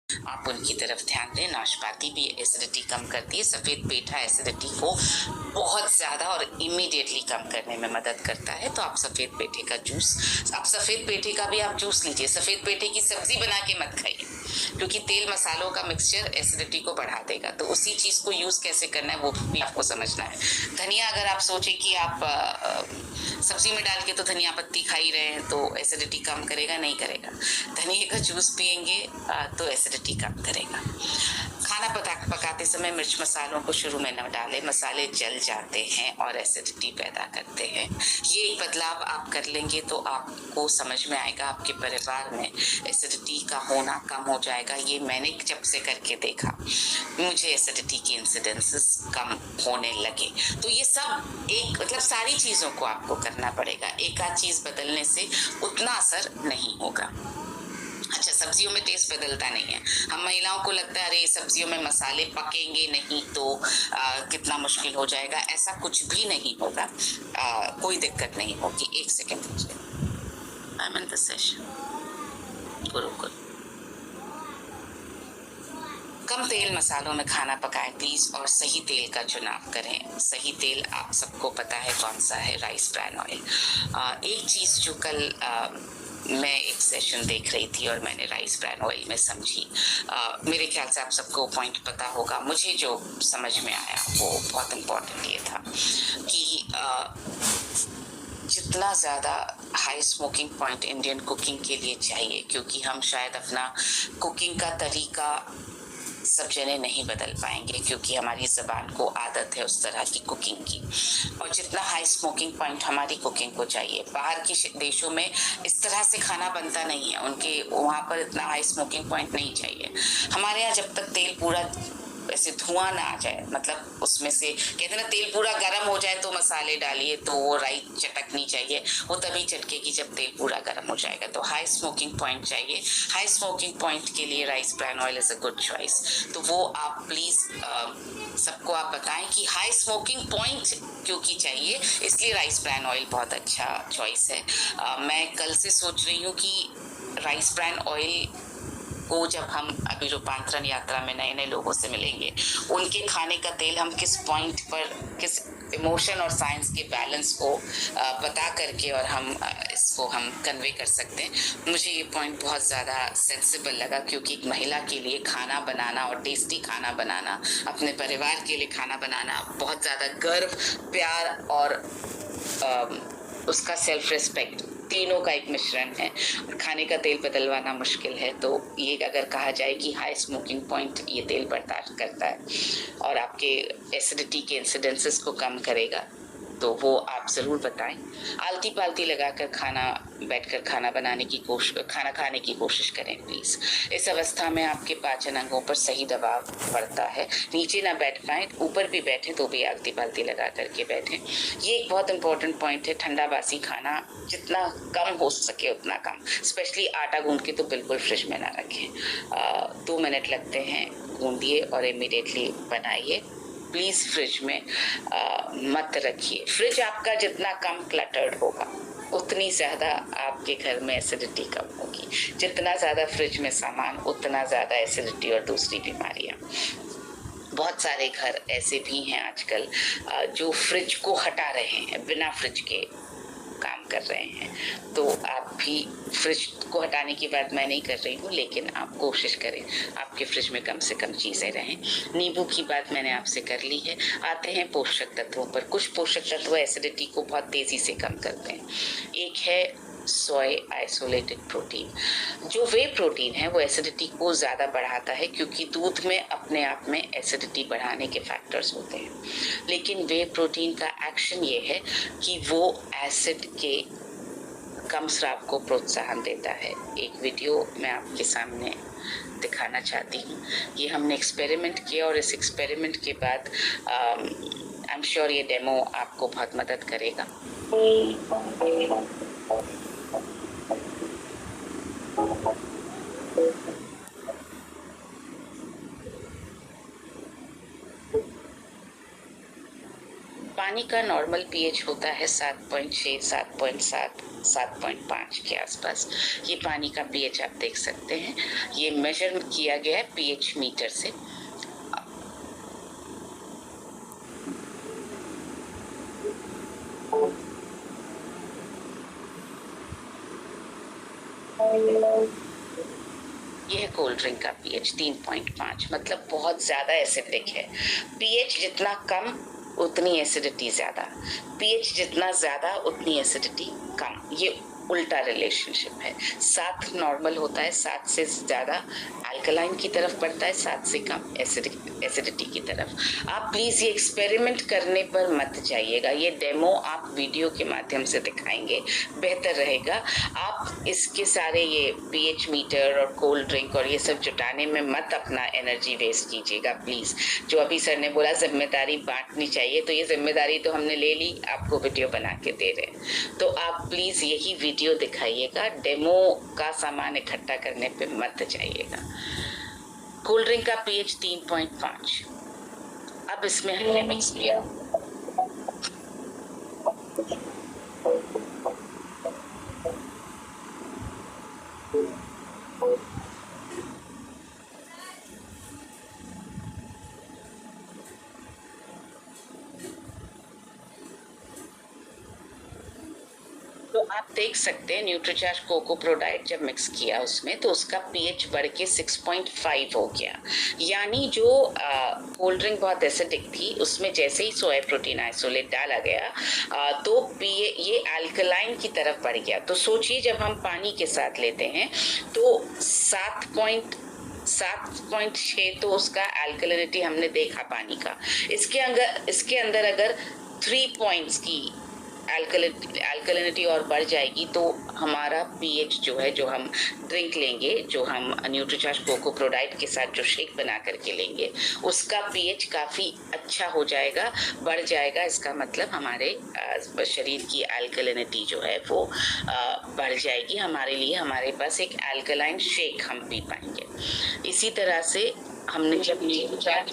आप उनकी तरफ ध्यान दें। नाशपाती भी एसिडिटी कम करती है। सफ़ेद पेठा एसिडिटी को बहुत ज़्यादा और इमीडिएटली कम करने में मदद करता है। तो आप सफ़ेद पेठे का जूस, आप सफ़ेद पेठे का भी आप जूस लीजिए। सफ़ेद पेठे की सब्जी बना के मत खाइए, क्योंकि तेल मसालों का मिक्सचर एसिडिटी को बढ़ा देगा। तो उसी चीज़ को यूज़ कैसे करना है वो भी आपको समझना है। धनिया, अगर आप सोचें कि आप सब्जी में डाल के तो धनिया पत्ती खा ही रहे हैं तो एसिडिटी कम करेगा, नहीं करेगा। धनिया का जूस पियेंगे तो एसिडिटी कम करेगा। खाना पकाते समय मिर्च मसालों को शुरू में न डालें, मसाले जल जाते हैं और एसिडिटी पैदा करते हैं। ये एक बदलाव आप कर लेंगे तो आपको समझ में आएगा, आपके परिवार में एसिडिटी का होना कम हो जाएगा। ये मैंने जब से करके देखा, मुझे एसिडिटी के इंसिडेंसेस कम होने लगे। तो ये सब एक मतलब सारी चीज़ों को आपको करना पड़ेगा। एक आध चीज़ बदलने से उतना असर नहीं होगा। अच्छा, सब्जियों में टेस्ट बदलता नहीं है। हम महिलाओं को लगता है अरे सब्जियों में मसाले पकेंगे नहीं तो कितना मुश्किल हो जाएगा। ऐसा कुछ भी नहीं होगा, कोई दिक्कत नहीं होगी। एक सेकेंड दीजिए। I am in the session. Gurukul. कम तेल मसालों में खाना पकाएं प्लीज, और सही तेल का चुनाव करें। सही तेल आप सबको पता है कौन सा है, राइस ब्रान ऑयल। एक चीज जो कल मैं एक सेशन देख रही थी और मैंने राइस ब्रान ऑयल में समझी, मेरे ख्याल से आप सबको पॉइंट पता होगा। मुझे जो समझ में आया वो बहुत इम्पोर्टेंट ये था कि जितना ज़्यादा high smoking point Indian cooking के लिए चाहिए, क्योंकि हम शायद अपना कुकिंग का तरीका सब जने नहीं बदल पाएंगे, क्योंकि हमारी ज़बान को आदत है उस तरह की कुकिंग की। और जितना हाई स्मोकिंग पॉइंट हमारी कुकिंग को चाहिए, बाहर के देशों में इस तरह से खाना बनता नहीं है, उनके वहाँ पर इतना हाई स्मोकिंग पॉइंट नहीं चाहिए। हमारे यहाँ जब तक तेल पूरा ऐसे धुआं ना आ जाए, मतलब उसमें से कहते हैं ना तेल पूरा गर्म हो जाए तो मसाले डालिए, तो वो राई चटकनी चाहिए, वो तभी चटकेगी जब तेल पूरा गर्म हो जाएगा। तो हाई स्मोकिंग पॉइंट चाहिए। हाई स्मोकिंग पॉइंट के लिए rice bran oil is a good choice. तो वो आप प्लीज सबको आप बताएं कि हाई स्मोकिंग पॉइंट क्योंकि चाहिए, इसलिए राइस ब्रान ऑयल बहुत अच्छा चॉइस है। मैं कल से सोच रही हूँ कि राइस ब्रान ऑयल को जब हम अभी रूपांतरण यात्रा में नए नए लोगों से मिलेंगे, उनके खाने का तेल हम किस पॉइंट पर, किस इमोशन और साइंस के बैलेंस को बता करके और हम इसको हम कन्वे कर सकते हैं। मुझे ये पॉइंट बहुत ज़्यादा सेंसिबल लगा, क्योंकि एक महिला के लिए खाना बनाना और टेस्टी खाना बनाना, अपने परिवार के लिए खाना बनाना बहुत ज़्यादा गर्व, प्यार और उसका सेल्फ रिस्पेक्ट, तीनों का एक मिश्रण है। और खाने का तेल बदलवाना मुश्किल है। तो ये अगर कहा जाए कि हाई स्मोकिंग पॉइंट ये तेल बर्दाश्त करता है और आपके एसिडिटी के इंसिडेंसेस को कम करेगा, तो वो आप ज़रूर बताएं। आलती पालती लगाकर बैठकर खाना खाने की कोशिश करें प्लीज़। इस अवस्था में आपके पाचन अंगों पर सही दबाव पड़ता है। नीचे ना बैठ पाएं, ऊपर भी बैठें तो भी आलती पालती लगा करके बैठें। ये एक बहुत इंपॉर्टेंट पॉइंट है। ठंडा बासी खाना जितना कम हो सके उतना कम, स्पेशली आटा गूंद के तो बिल्कुल फ्रिज में ना रखें। 2 मिनट लगते हैं, गूंदिए और इमीडिएटली बनाइए। प्लीज़ फ्रिज में मत रखिए। फ्रिज आपका जितना कम क्लटर्ड होगा उतनी ज़्यादा आपके घर में एसिडिटी कम होगी। जितना ज़्यादा फ्रिज में सामान, उतना ज़्यादा एसिडिटी और दूसरी बीमारियाँ। बहुत सारे घर ऐसे भी हैं आजकल जो फ्रिज को हटा रहे हैं, बिना फ्रिज के काम कर रहे हैं। तो आप भी फ्रिज को हटाने की बात मैं नहीं कर रही हूँ, लेकिन आप कोशिश करें आपके फ्रिज में कम से कम चीज़ें रहें। नींबू की बात मैंने आपसे कर ली है। आते हैं पोषक तत्वों पर। कुछ पोषक तत्व एसिडिटी को बहुत तेज़ी से कम करते हैं। एक है सोय आइसोलेटेड प्रोटीन। जो वे प्रोटीन है वो एसिडिटी को ज़्यादा बढ़ाता है, क्योंकि दूध में अपने आप में एसिडिटी बढ़ाने के फैक्टर्स होते हैं। लेकिन वे प्रोटीन का एक्शन ये है कि वो एसिड के कम स्राव को प्रोत्साहन देता है। एक वीडियो मैं आपके सामने दिखाना चाहती हूँ। ये हमने एक्सपेरिमेंट किया और इस एक्सपेरिमेंट के बाद आई एम श्योर ये डेमो आपको बहुत मदद करेगा। पानी का नॉर्मल पीएच होता है 7.6, 7.7। 7.5 के आसपास। ये पानी का पीएच आप देख सकते हैं, ये मेजर किया गया है पीएच मीटर से। यह कोल्ड ड्रिंक का पीएच 3.5, मतलब बहुत ज्यादा एसिडिक है। पीएच जितना कम उतनी एसिडिटी ज्यादा, पीएच जितना ज्यादा उतनी एसिडिटी कम, ये उल्टा रिलेशनशिप है। 7 नॉर्मल होता है, 7 से ज्यादा अल्कलाइन की तरफ बढ़ता है, 7 से कम एसिडिटी की तरफ। आप प्लीज ये एक्सपेरिमेंट करने पर मत जाइएगा, ये डेमो आप वीडियो के माध्यम से दिखाएंगे, बेहतर रहेगा। आप इसके सारे ये पीएच मीटर और कोल्ड ड्रिंक और ये सब जुटाने में मत अपना एनर्जी वेस्ट कीजिएगा प्लीज। जो अभी सर ने बोला जिम्मेदारी बांटनी चाहिए, तो ये जिम्मेदारी तो हमने ले ली, आपको वीडियो बना के दे रहे हैं, तो आप प्लीज यही वीडियो दिखाइएगा, डेमो का सामान इकट्ठा करने पे मत जाइएगा। कोल्ड ड्रिंक का पीएच 3.5। अब इसमें हमने मिक्स किया तो आप देख सकते हैं न्यूट्रीचार्ज कोको प्रोडाइट जब मिक्स किया उसमें, तो उसका पीएच बढ़ के 6.5 हो गया। यानी जो कोल्ड ड्रिंक बहुत एसिडिक थी, उसमें जैसे ही सोया प्रोटीन आइसोलेट डाला गया तो ये अल्कलाइन की तरफ बढ़ गया। तो सोचिए जब हम पानी के साथ लेते हैं तो 7.6 तो उसका अल्कलिनिटी हमने देखा पानी का। इसके अंदर अगर 3 पॉइंट्स की अल्कलिनिटी और बढ़ जाएगी तो हमारा पीएच जो है, जो हम ड्रिंक लेंगे, जो हम न्यूट्रीचार्ज कोको प्रोडाइट के साथ जो शेक बना करके लेंगे, उसका पीएच काफ़ी अच्छा हो जाएगा, बढ़ जाएगा। इसका मतलब हमारे शरीर की अल्कलिनिटी जो है वो बढ़ जाएगी। हमारे लिए हमारे पास एक अल्कलाइन शेक हम पी पाएंगे। इसी तरह से हमने जब न्यूट्रीचार्ज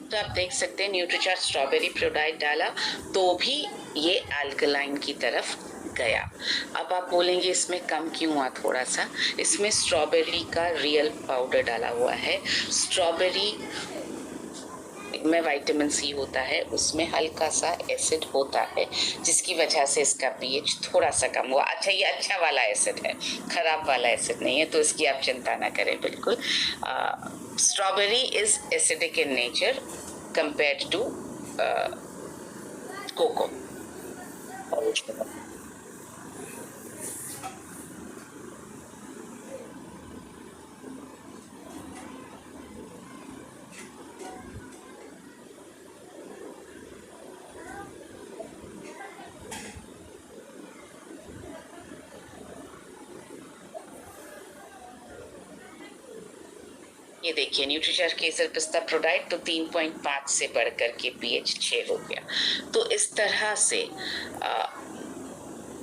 तो आप देख सकते हैं न्यूट्रीचार्ज स्ट्रॉबेरी प्रोडाइट डाला तो भी ये अल्कलाइन की तरफ गया। अब आप बोलेंगे इसमें कम क्यों हुआ थोड़ा सा, इसमें स्ट्रॉबेरी का रियल पाउडर डाला हुआ है। स्ट्रॉबेरी में विटामिन सी होता है, उसमें हल्का सा एसिड होता है, जिसकी वजह से इसका पीएच थोड़ा सा कम हुआ। अच्छा, ये अच्छा वाला एसिड है, खराब वाला एसिड नहीं है, तो इसकी आप चिंता ना करें बिल्कुल। Strawberry is acidic in nature compared to cocoa. ये देखिए न्यूट्रीचार्ज केसर पिस्ता प्रोडाइट तो 3.5 से बढ़कर के पीएच 6 हो गया। तो इस तरह से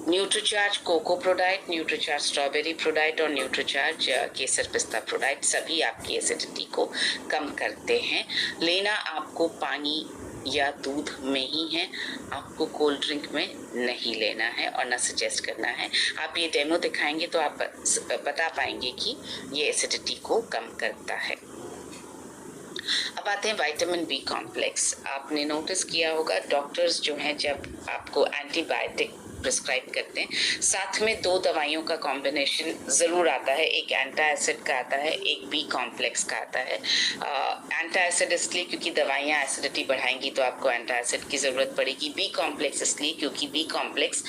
Nutricharge cocoa Prodite, Nutricharge strawberry Prodite और न्यूट्रीचार्ज केसर पिस्ता प्रोडाइट सभी आपकी एसिडिटी को कम करते हैं। लेना आपको पानी या दूध में ही है, आपको कोल्ड ड्रिंक में नहीं लेना है और ना सजेस्ट करना है। आप ये डेमो दिखाएंगे तो आप बता पाएंगे कि ये एसिडिटी को कम करता है। अब आते हैं विटामिन बी कॉम्प्लेक्स। आपने नोटिस किया होगा डॉक्टर्स जो हैं जब आपको एंटीबायोटिक प्रिस्क्राइब करते हैं, साथ में 2 दवाइयों का कॉम्बिनेशन ज़रूर आता है। एक एंटी एसिड का आता है, एक बी कॉम्प्लेक्स का आता है। एंटी एसिड इसलिए क्योंकि दवाइयाँ एसिडिटी बढ़ाएंगी तो आपको एंटी एसिड की ज़रूरत पड़ेगी। बी कॉम्प्लेक्स इसलिए क्योंकि बी कॉम्प्लेक्स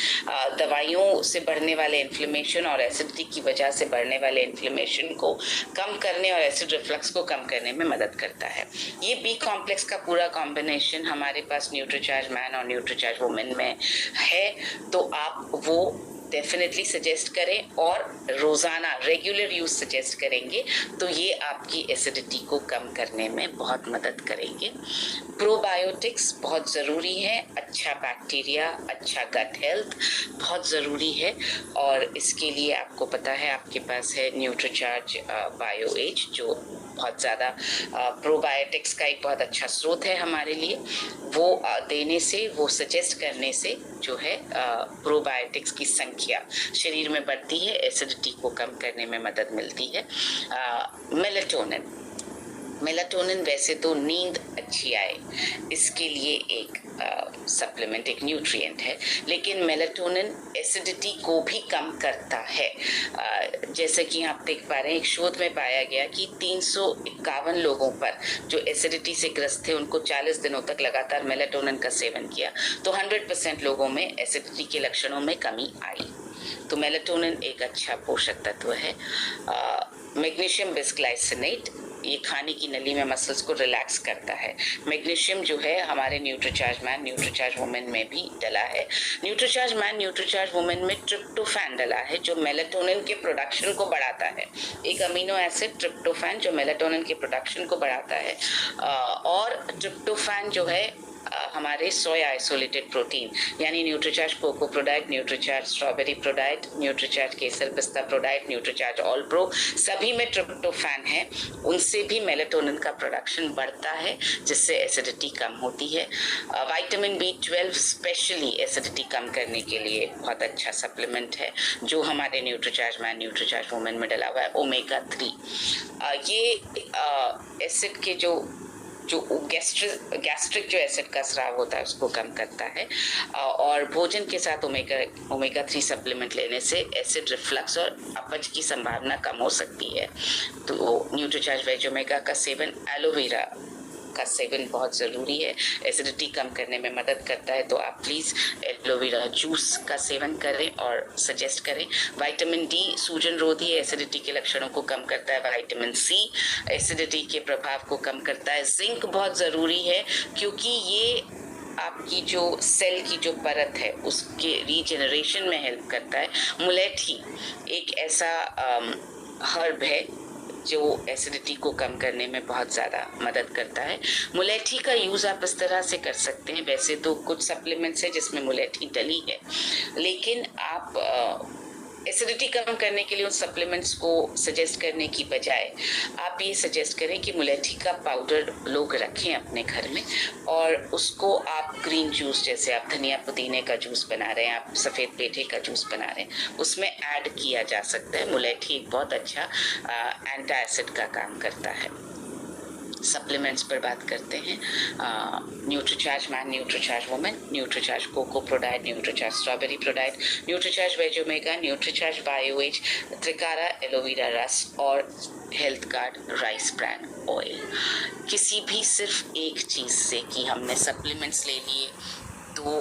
दवाइयों से बढ़ने वाले इन्फ्लेमेशन और एसिडिटी की वजह से बढ़ने वाले इन्फ्लेमेशन को कम करने और एसिड रिफ्लक्स को कम करने में मदद करता है। ये बी कॉम्प्लेक्स का पूरा कॉम्बिनेशन हमारे पास न्यूट्रीचार्ज मैन और न्यूट्रीचार्ज वुमेन में है, तो आप वो डेफिनेटली सजेस्ट करें और रोज़ाना रेगुलर यूज़ सजेस्ट करेंगे तो ये आपकी एसिडिटी को कम करने में बहुत मदद करेंगे। प्रोबायोटिक्स बहुत ज़रूरी है, अच्छा बैक्टीरिया, अच्छा गट हेल्थ बहुत ज़रूरी है और इसके लिए आपको पता है आपके पास है न्यूट्रीचार्ज बायो एज जो बहुत ज़्यादा प्रोबायोटिक्स का एक बहुत अच्छा स्रोत है हमारे लिए। वो देने से, वो सजेस्ट करने से जो है प्रोबायोटिक्स की संख्या शरीर में बढ़ती है, एसिडिटी को कम करने में मदद मिलती है। मेलाटोनिन वैसे तो नींद अच्छी आए इसके लिए एक सप्लीमेंट, एक न्यूट्रिएंट है, लेकिन मेलाटोनिन एसिडिटी को भी कम करता है। जैसे कि आप देख पा रहे हैं, एक शोध में पाया गया कि 351 लोगों पर जो एसिडिटी से ग्रस्त थे उनको 40 दिनों तक लगातार मेलाटोनिन का सेवन किया तो 100% लोगों में एसिडिटी के लक्षणों में कमी आई। तो मेलाटोनिन एक अच्छा पोषक तत्व है। मैग्नीशियम बिस्ग्लाइसिनेट ये खाने की नली में मसल्स को रिलैक्स करता है। मैग्नीशियम जो है हमारे न्यूट्रीचार्ज मैन, न्यूट्रीचार्ज वुमेन में भी डला है। न्यूट्रीचार्ज मैन, न्यूट्रीचार्ज वुमेन में ट्रिप्टोफैन डला है जो मेलाटोनिन के प्रोडक्शन को बढ़ाता है। एक अमीनो एसिड ट्रिप्टोफैन जो मेलाटोनिन के प्रोडक्शन को बढ़ाता है। और ट्रिप्टोफैन जो है हमारे सोय आइसोलेटेड प्रोटीन यानी Nutricharge cocoa product, Nutricharge strawberry product, Nutricharge केसर पिस्ता प्रोडाक्ट, न्यूट्रीचार्ज ऑल प्रो सभी में ट्रिप्टोफैन है। उनसे भी मेलाटोनिन का प्रोडक्शन बढ़ता है जिससे एसिडिटी कम होती है। विटामिन B12 स्पेशली एसिडिटी कम करने के लिए बहुत अच्छा सप्लीमेंट है जो हमारे न्यूट्रीचार्ज मैन, न्यूट्रीचार्ज वुमेन में डला हुआ है। ओमेगा 3 ये एसिड के जो गैस्ट्रिक जो एसिड का स्राव होता है उसको कम करता है और भोजन के साथ ओमेगा 3 सप्लीमेंट लेने से एसिड रिफ्लक्स और अपच की संभावना कम हो सकती है। तो न्यूट्रीचार्ज वेज ओमेगा का सेवन, एलोवेरा का सेवन बहुत ज़रूरी है, एसिडिटी कम करने में मदद करता है। तो आप प्लीज़ एलोवेरा जूस का सेवन करें और सजेस्ट करें। विटामिन डी सूजन रोधी है, एसिडिटी के लक्षणों को कम करता है। विटामिन सी एसिडिटी के प्रभाव को कम करता है। जिंक बहुत ज़रूरी है क्योंकि ये आपकी जो सेल की जो परत है उसके रीजनरेशन में हेल्प करता है। मुलेठी एक ऐसा हर्ब है जो एसिडिटी को कम करने में बहुत ज़्यादा मदद करता है। मुलेठी का यूज़ आप इस तरह से कर सकते हैं, वैसे तो कुछ सप्लीमेंट्स है जिसमें मुलेठी डली है, लेकिन आप एसिडिटी कम करने के लिए उन सप्लीमेंट्स को सजेस्ट करने की बजाय आप ये सजेस्ट करें कि मुलेठी का पाउडर लोग रखें अपने घर में और उसको आप ग्रीन जूस, जैसे आप धनिया पुदीने का जूस बना रहे हैं, आप सफ़ेद पेठे का जूस बना रहे हैं, उसमें ऐड किया जा सकता है। मुलेठी एक बहुत अच्छा एंटी एसिड का काम करता है। सप्लीमेंट्स पर बात करते हैं। Nutricharge man, Nutricharge women, Nutricharge cocoa product, Nutricharge strawberry product, Nutricharge veg omega, Nutricharge bio age, त्रिकारा एलोवेरा रस और health card rice bran oil. किसी भी सिर्फ एक चीज़ से कि हमने सप्लीमेंट्स ले लिए तो